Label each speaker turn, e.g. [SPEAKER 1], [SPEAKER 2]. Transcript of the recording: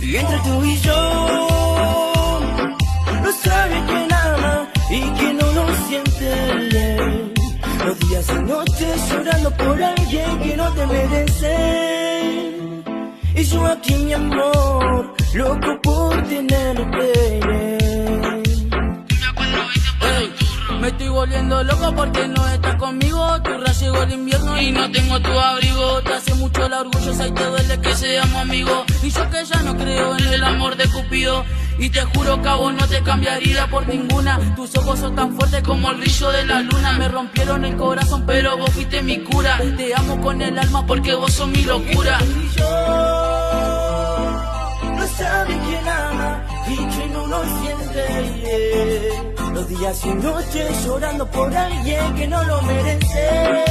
[SPEAKER 1] Y entre tú y yo, no sabe quién ama y quién no lo siente bien. Los días y noches llorando por alguien que no te merece. Y yo aquí, mi amor, loco por tenerte bien.
[SPEAKER 2] Me estoy volviendo loco porque no estás conmigo. Tu llegó el invierno y no tengo tu abrigo. Te hace mucho la orgullosa y te duele que seamos amigos. Y yo que ya no creo en el amor de Cupido. Y te juro que a vos no te cambiaría por ninguna. Tus ojos son tan fuertes como el brillo de la luna. Me rompieron el corazón pero vos fuiste mi cura. Te amo con el alma porque vos sos mi locura.
[SPEAKER 1] Y yo, no sabe quién ama y quién no lo siente. Los días y noches llorando por alguien que no lo merece.